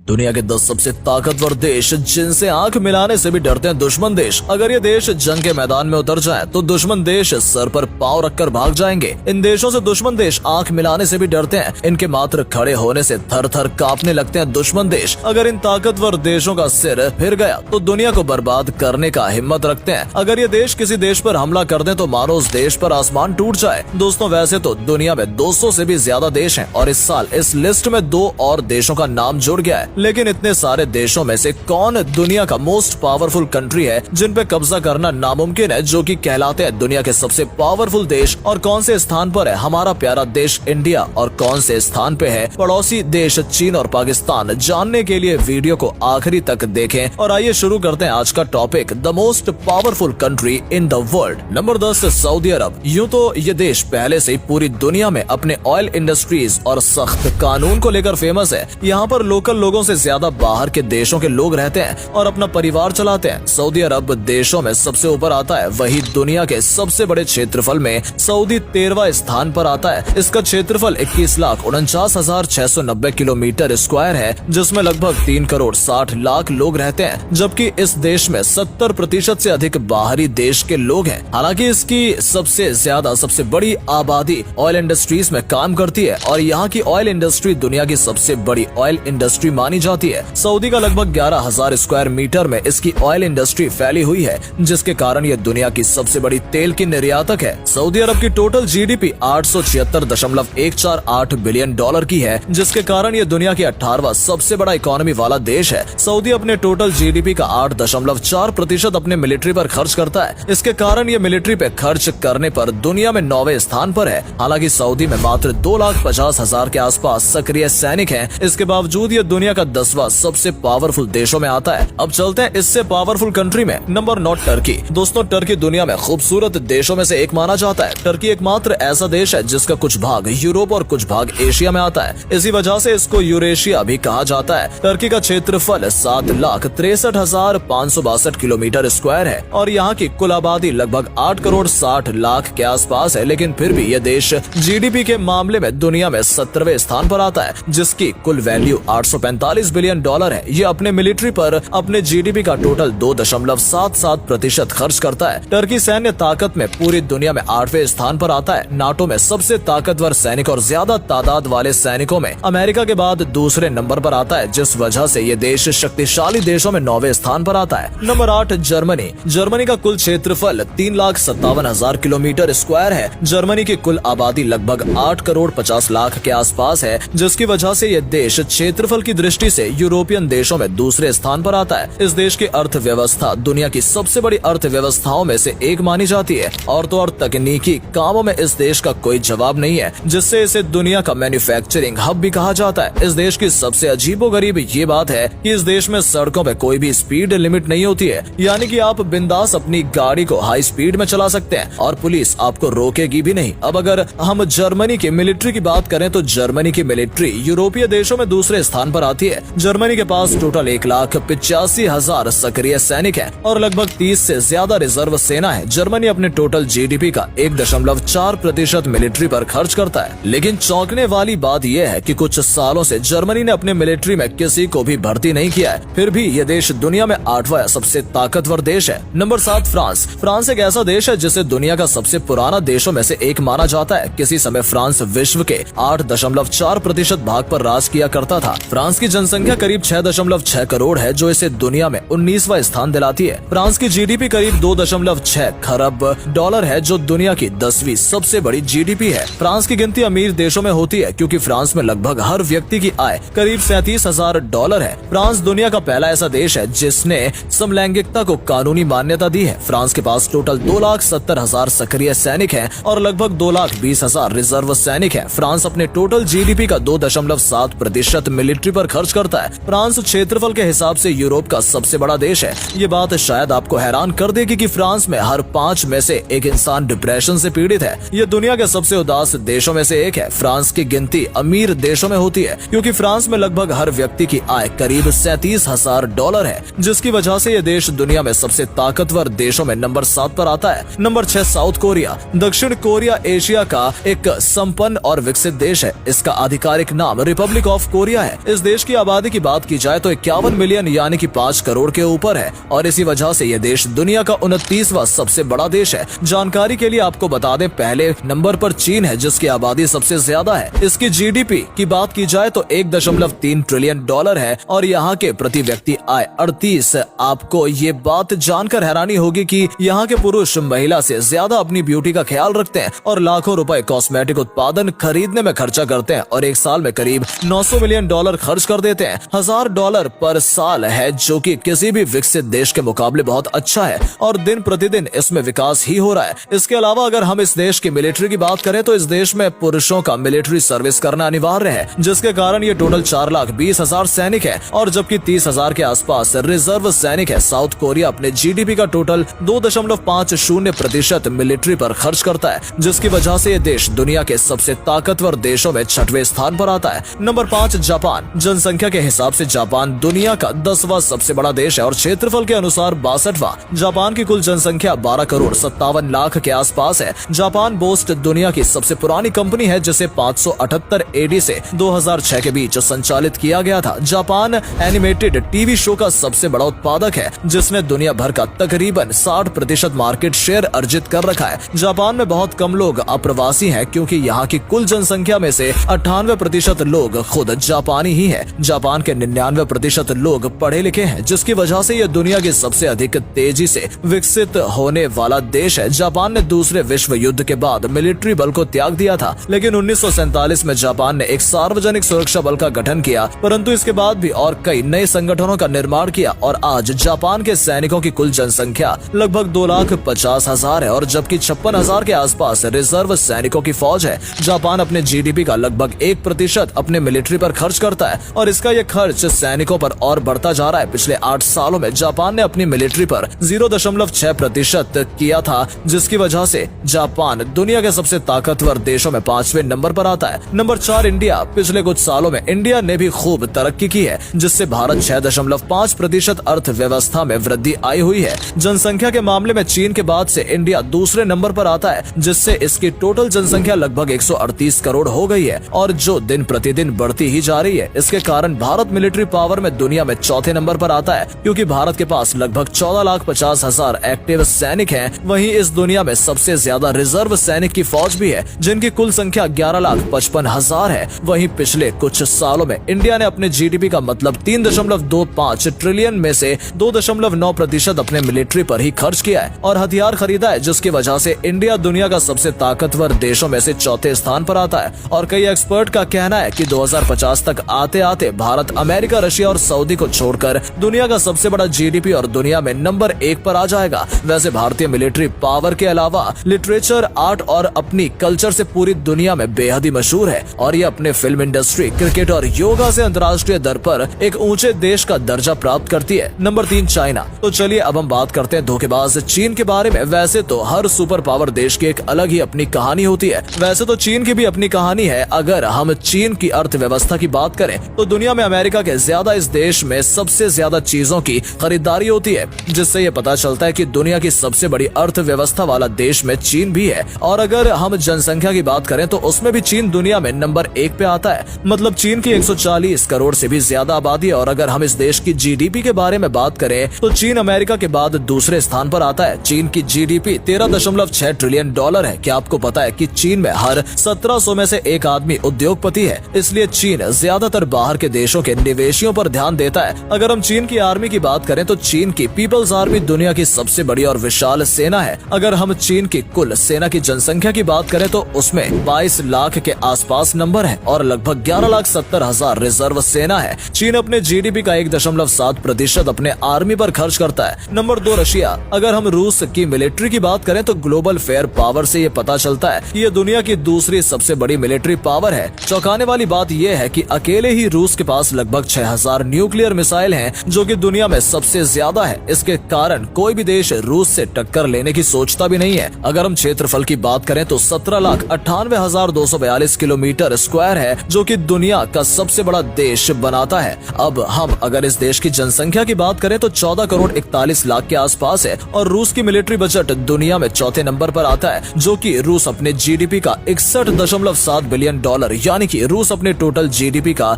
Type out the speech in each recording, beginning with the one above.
दुनिया के 10 सबसे ताकतवर देश जिनसे आंख मिलाने से भी डरते हैं दुश्मन देश। अगर ये देश जंग के मैदान में उतर जाए तो दुश्मन देश सर पर पांव रखकर भाग जाएंगे। इन देशों से दुश्मन देश आंख मिलाने से भी डरते हैं। इनके मात्र खड़े होने से थर थर कांपने लगते हैं दुश्मन देश। अगर इन ताकतवर देशों का सिर फिर गया तो दुनिया को बर्बाद करने का हिम्मत रखते हैं। अगर ये देश किसी देश पर हमला कर दे तो मानो उस देश पर आसमान टूट जाए। दोस्तों, वैसे तो दुनिया में 200 से भी ज्यादा देश हैं और इस साल इस लिस्ट में 2 और देशों का नाम जुड़ गया है। लेकिन इतने सारे देशों में से कौन दुनिया का मोस्ट पावरफुल कंट्री है जिन पे कब्जा करना नामुमकिन है, जो कि कहलाते हैं दुनिया के सबसे पावरफुल देश? और कौन से स्थान पर है हमारा प्यारा देश इंडिया और कौन से स्थान पे है पड़ोसी देश चीन और पाकिस्तान? जानने के लिए वीडियो को आखिरी तक देखें और आइए शुरू करते हैं आज का topic, the most powerful country in the world. Number 10, सऊदी अरब। यूँ तो ये देश पहले से ही पूरी दुनिया में अपने ऑयल इंडस्ट्रीज और सख्त कानून को लेकर फेमस है। यहाँ पर लोकल लोगों से ज्यादा बाहर के देशों के लोग रहते हैं और अपना परिवार चलाते हैं। सऊदी अरब देशों में सबसे ऊपर आता है। वही दुनिया के सबसे बड़े क्षेत्रफल में सऊदी 13वां स्थान पर आता है। इसका क्षेत्रफल 21,49,690 किलोमीटर स्क्वायर है, जिसमें लगभग 3,60,00,000 लोग रहते हैं, जबकि इस देश में 70% से अधिक बाहरी देश के लोग हैं। हालांकि इसकी सबसे बड़ी आबादी ऑयल इंडस्ट्रीज में काम करती है और यहाँ की ऑयल इंडस्ट्री दुनिया की सबसे बड़ी ऑयल इंडस्ट्री मानी जाती है। सऊदी का लगभग 11,000 स्क्वायर मीटर में इसकी ऑयल इंडस्ट्री फैली हुई है, जिसके कारण यह दुनिया की सबसे बड़ी तेल की निर्यातक है। सऊदी अरब की टोटल जीडीपी 876.148 बिलियन डॉलर की है, जिसके कारण यह दुनिया की 18वां सबसे बड़ा इकोनॉमी वाला देश है। सऊदी अपने टोटल जीडीपी का 8.4% अपने मिलिट्री पर खर्च करता है। इसके कारण यह मिलिट्री पे खर्च करने पर दुनिया में 9वें स्थान पर है। हालांकि सऊदी में मात्र 2,50,000 के आसपास सक्रिय सैनिक हैं। इसके बावजूद यह दुनिया का 10वां सबसे पावरफुल देशों में आता है। अब चलते हैं इससे पावरफुल कंट्री में। Number 9, Turkey. दोस्तों, टर्की दुनिया में खूबसूरत देशों में से एक माना जाता है। टर्की एकमात्र ऐसा देश है जिसका कुछ भाग यूरोप और कुछ भाग एशिया में आता है। इसी वजह से इसको यूरेशिया भी कहा जाता है। टर्की का क्षेत्रफल 7,63,562 किलोमीटर स्क्वायर है और यहाँ की कुल आबादी लगभग 8,60,00,000 के आसपास है। लेकिन फिर भी यह देश जीडीपी के मामले में दुनिया में 17वें स्थान पर आता है, जिसकी कुल वैल्यू 845 बिलियन डॉलर है। ये अपने मिलिट्री पर अपने जीडीपी का टोटल 2.77% खर्च करता है। टर्की सैन्य ताकत में पूरी दुनिया में 8वें स्थान पर आता है। नाटो में सबसे ताकतवर सैनिक और ज्यादा तादाद वाले सैनिकों में अमेरिका के बाद दूसरे नंबर पर आता है, जिस वजह से ये देश शक्तिशाली देशों में 9वें स्थान पर आता है। Number 8, Germany. जर्मनी का कुल क्षेत्रफल 3,57,000 किलोमीटर स्क्वायर है। जर्मनी की कुल आबादी लगभग 8,50,00,000 के आसपास है, जिसकी वजह से यह देश क्षेत्रफल की दृष्टि से यूरोपियन देशों में दूसरे स्थान पर आता है। इस देश की अर्थव्यवस्था दुनिया की सबसे बड़ी अर्थव्यवस्थाओं में से एक मानी जाती है और तो और तकनीकी कामों में इस देश का कोई जवाब नहीं है, जिससे इसे दुनिया का मैन्युफैक्चरिंग हब भी कहा जाता है। इस देश की सबसे अजीबोगरीब ये बात है कि इस देश में सड़कों पे कोई भी स्पीड लिमिट नहीं होती है, यानी कि आप बिंदास अपनी गाड़ी को हाई स्पीड में चला सकते हैं और पुलिस आपको रोकेगी भी नहीं। अब अगर हम जर्मनी की मिलिट्री की बात करें तो जर्मनी की मिलिट्री यूरोपीय देशों में दूसरे स्थान पर आती है। जर्मनी के पास टोटल 1,85,000 सक्रिय सैनिक हैं और लगभग 30 से ज्यादा रिजर्व सेना है। जर्मनी अपने टोटल जीडीपी का 1.4% मिलिट्री पर खर्च करता है। लेकिन चौंकने वाली बात यह है कि कुछ सालों से जर्मनी ने अपने मिलिट्री में किसी को भी भर्ती नहीं किया है। फिर भी यह देश दुनिया में 8वां सबसे ताकतवर देश है। Number 7, France. फ्रांस एक ऐसा देश है जिसे दुनिया का सबसे पुराना देशों में से एक माना जाता है। किसी समय फ्रांस विश्व के 8.4% भाग पर राज किया करता था। फ्रांस की जनसंख्या करीब 6.6 करोड़ है, जो इसे दुनिया में 19वां स्थान दिलाती है। फ्रांस की जीडीपी करीब 2.6 खरब डॉलर है, जो दुनिया की 10वीं सबसे बड़ी जीडीपी है। फ्रांस की गिनती अमीर देशों में होती है क्योंकि फ्रांस में लगभग हर व्यक्ति की आय करीब 37,000 डॉलर है। फ्रांस दुनिया का पहला ऐसा देश है जिसने समलैंगिकता को कानूनी मान्यता दी है। फ्रांस के पास टोटल 2,70,000 सक्रिय सैनिक हैं और लगभग 2,20,000 रिजर्व सैनिक हैं। फ्रांस अपने टोटल जीडीपी का 2.7% मिलिट्री पर खर्च करता है। फ्रांस क्षेत्रफल के हिसाब से यूरोप का सबसे बड़ा देश है। ये बात शायद आपको हैरान कर देगी कि फ्रांस में हर 5 में से एक इंसान डिप्रेशन से पीड़ित है। ये दुनिया के सबसे उदास देशों में से एक है। फ्रांस की गिनती अमीर देशों में होती है क्योंकि फ्रांस में लगभग हर व्यक्ति की आय करीब 37,000 डॉलर है, जिसकी वजह से ये देश दुनिया में सबसे ताकतवर देशों में नंबर 7 पर आता है। Number 6, south Korea. दक्षिण कोरिया एशिया का एक संपन्न और विकसित देश है। इसका आधिकारिक नाम रिपब्लिक ऑफ कोरिया है। इस देश की आबादी की बात की जाए तो 51 मिलियन यानी कि 5 करोड़ के ऊपर है और इसी वजह से यह देश दुनिया का 29वां सबसे बड़ा देश है। जानकारी के लिए आपको बता दें, पहले नंबर पर चीन है जिसकी आबादी सबसे ज्यादा है। इसकी जीडीपी की बात की जाए तो 1.3 ट्रिलियन डॉलर है और यहाँ के प्रति व्यक्ति आय 38। आपको ये बात जानकर हैरानी होगी कि यहाँ के पुरुष महिला से ज्यादा अपनी ब्यूटी का ख्याल रखते हैं और लाखों रुपए कॉस्मेटिक उत्पादन खरीदने में खर्चा करते हैं और एक साल में करीब 900 मिलियन डॉलर खर्च कर देते हैं। $1000 पर साल है जो कि किसी भी विकसित देश के मुकाबले बहुत अच्छा है और दिन प्रतिदिन इसमें विकास ही हो रहा है। इसके अलावा अगर हम इस देश की मिलिट्री की बात करें तो इस देश में पुरुषों का मिलिट्री सर्विस करना अनिवार्य है, जिसके कारण ये टोटल 4,20,000 सैनिक है और जबकि 30,000 के आसपास रिजर्व सैनिक है। साउथ कोरिया अपने जीडीपी का टोटल 2.50% मिलिट्री पर खर्च करता है, जिसकी वजह से ये देश दुनिया के सबसे ताकतवर देशों में 6वें स्थान पर आता है। Number 5 Japan. जनसंख्या के हिसाब से जापान दुनिया का 10वां सबसे बड़ा देश है और क्षेत्रफल के अनुसार 62वां। जापान की कुल जनसंख्या 12 करोड़ 57 लाख के आसपास है। जापान पोस्ट दुनिया की सबसे पुरानी कंपनी है जिसे 578 एडी से 2006 के बीच संचालित किया गया था। जापान एनिमेटेड टीवी शो का सबसे बड़ा उत्पादक है जिसने दुनिया भर का तकरीबन 60% मार्केट शेयर अर्जित कर रखा है। जापान में बहुत कम लोग अप्रवासी हैं क्योंकि यहाँ की कुल जनसंख्या में से 98% लोग खुद जापानी ही है। जापान के 99% लोग पढ़े लिखे हैं, जिसकी वजह से यह दुनिया की सबसे अधिक तेजी से विकसित होने वाला देश है। जापान ने दूसरे विश्व युद्ध के बाद मिलिट्री बल को त्याग दिया था, लेकिन 1947 में जापान ने एक सार्वजनिक सुरक्षा बल का गठन किया, परंतु इसके बाद भी और कई नए संगठनों का निर्माण किया और आज जापान के सैनिकों की कुल जनसंख्या लगभग 2,50,000 है और जबकि 56,000 के आसपास रिजर्व सैनिकों की फौज है। जापान अपने जीडीपी का लगभग 1% अपने मिलिट्री पर खर्च करता है और इसका यह खर्च सैनिकों पर और बढ़ता जा रहा है। पिछले 8 सालों में जापान ने अपनी मिलिट्री पर 0.6% किया था, जिसकी वजह से जापान दुनिया के सबसे ताकतवर देशों में 5वें नंबर पर आता है। Number 4 India. पिछले कुछ सालों में इंडिया ने भी खूब तरक्की की है, जिससे भारत 6.5% अर्थव्यवस्था में वृद्धि आई हुई है। जनसंख्या के मामले में चीन के बाद से इंडिया दूसरे नंबर पर आता है, जिससे इसकी टोटल जनसंख्या लगभग 138 करोड़ हो गई है और जो दिन प्रतिदिन बढ़ती ही जा रही है। इसके कारण भारत मिलिट्री पावर में दुनिया में चौथे नंबर पर आता है, क्योंकि भारत के पास लगभग 14,50,000 एक्टिव सैनिक हैं। वहीं इस दुनिया में सबसे ज्यादा रिजर्व सैनिक की फौज भी है, जिनकी कुल संख्या 11,55,000 है। वहीं पिछले कुछ सालों में इंडिया ने अपने जीडीपी का मतलब 3.25 ट्रिलियन में से 2.9% अपने मिलिट्री पर ही खर्च किया है और हथियार खरीदा है, जिसकी वजह से इंडिया दुनिया का सबसे ताकतवर देशों में से चौथे स्थान पर आता है। और कई एक्सपर्ट का कहना है कि 2050 तक आते आते भारत अमेरिका, रशिया और सऊदी को छोड़कर दुनिया का सबसे बड़ा जीडीपी और दुनिया में नंबर 1 पर आ जाएगा। वैसे भारतीय मिलिट्री पावर के अलावा लिटरेचर, आर्ट और अपनी कल्चर से पूरी दुनिया में बेहद ही मशहूर है और ये अपने फिल्म इंडस्ट्री, क्रिकेट और योगा से अंतर्राष्ट्रीय दर पर एक ऊंचे देश का दर्जा प्राप्त करती है। Number 3 China. तो चलिए अब हम बात करते हैं धोखेबाज चीन के बारे में। वैसे तो हर सुपर पावर देश की एक अलग ही अपनी कहानी होती है। वैसे तो चीन की भी अपनी कहानी है। अगर हम चीन की अर्थव्यवस्था की बात करें तो दुनिया में अमेरिका के ज्यादा इस देश में सबसे ज्यादा चीजों की खरीदारी होती है, जिससे ये पता चलता है कि दुनिया की सबसे बड़ी अर्थव्यवस्था वाला देश में चीन भी है। और अगर हम जनसंख्या की बात करें तो उसमें भी चीन दुनिया में नंबर 1 पे आता है। मतलब चीन की 140 करोड़ से भी ज्यादा आबादी है। और अगर हम इस देश की जीडीपी के बारे में बात करें तो चीन अमेरिका के बाद दूसरे स्थान पर आता है। चीन की जीडीपी 13.6 ट्रिलियन डॉलर है। क्या आपको पता है कि चीन में हर 1700 में से एक आदमी उद्योगपति है? इसलिए चीन ज्यादातर बाहर के देशों के निवेशियों पर ध्यान देता है। अगर हम चीन की आर्मी की बात करें तो चीन की पीपल्स आर्मी दुनिया की सबसे बड़ी और विशाल सेना है। अगर हम चीन की कुल सेना की जनसंख्या की बात करें तो उसमें 22 लाख के आसपास नंबर है और लगभग 11,70,000 रिजर्व सेना है। चीन अपने जीडीपी का 1.7% अपने आर्मी पर खर्च करता है। Number 2 Russia. अगर हम रूस की मिलिट्री की बात करें तो ग्लोबल फेयर पावर से ये पता चलता है कि ये दुनिया की दूसरी सबसे बड़ी मिलिट्री पावर है। चौंकाने वाली बात यह है कि अकेले ही रूस के पास लगभग 6,000 न्यूक्लियर मिसाइल हैं, जो कि दुनिया में सबसे ज्यादा है। इसके कारण कोई भी देश रूस से टक्कर लेने की सोचता भी नहीं है। अगर हम क्षेत्रफल की बात करें तो 17,98,242 किलोमीटर स्क्वायर है, जो कि दुनिया का सबसे बड़ा देश बनाता है। अब हम अगर इस देश की जनसंख्या की बात करें तो 14 करोड़ 41 लाख के आसपास है और रूस की मिलिट्री बजट दुनिया में चौथे नंबर पर आता है, जो कि रूस अपने जीडीपी का 61.7 बिलियन डॉलर यानी कि रूस अपने टोटल जीडीपी का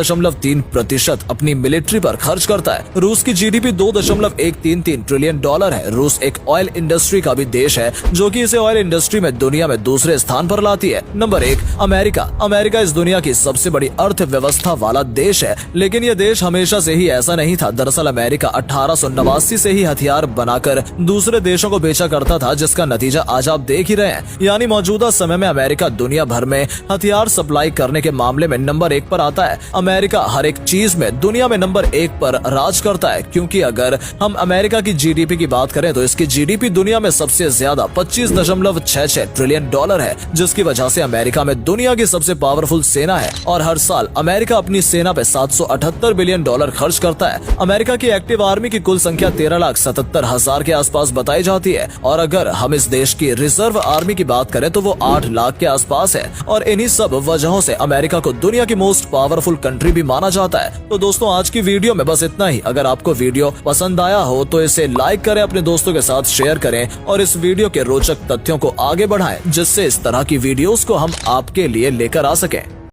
4.3% अपनी मिलिट्री पर खर्च करता है। रूस की जीडीपी $2.133 ट्रिलियन है। रूस एक ऑयल इंडस्ट्री का भी देश है, जो कि इसे ऑयल इंडस्ट्री में दुनिया में दूसरे स्थान पर लाती है। Number 1, America. अमेरिका इस दुनिया की सबसे बड़ी अर्थव्यवस्था वाला देश है, लेकिन यह देश हमेशा से ही ऐसा नहीं था। दरअसल अमेरिका 1889 से ही हथियार बनाकर दूसरे देशों को बेचा करता था, जिसका नतीजा आज आप देख ही रहे हैं। यानी मौजूदा समय में अमेरिका दुनिया भर में हथियार सप्लाई करने के मामले में नंबर 1 पर आता है। अमेरिका हर एक चीज में दुनिया में नंबर 1 पर राज करता है, क्योंकि अगर हम अमेरिका की जीडीपी की बात करें तो इसकी जीडीपी दुनिया में सबसे ज्यादा $25.66 ट्रिलियन है, जिसकी वजह से अमेरिका में दुनिया की सबसे पावरफुल सेना है और हर साल अमेरिका अपनी सेना पे $778 बिलियन खर्च करता है। अमेरिका की एक्टिव आर्मी की कुल संख्या 13,77,000 के आसपास बताई जाती है और अगर हम इस देश की रिजर्व आर्मी की बात करें तो वो 8 लाख के आसपास है। और इन्हीं सब वजहों से अमेरिका को दुनिया की मोस्ट पावरफुल कंट्री भी माना जाता है। तो दोस्तों, आज की वीडियो में बस इतना ही। अगर आपको वीडियो पसंद आया हो तो इसे लाइक करें, अपने दोस्तों के साथ शेयर करें और इस वीडियो के रोचक तथ्यों को आगे बढ़ाएं, जिससे इस तरह की वीडियोस को हम आपके लिए लेकर आ सकें।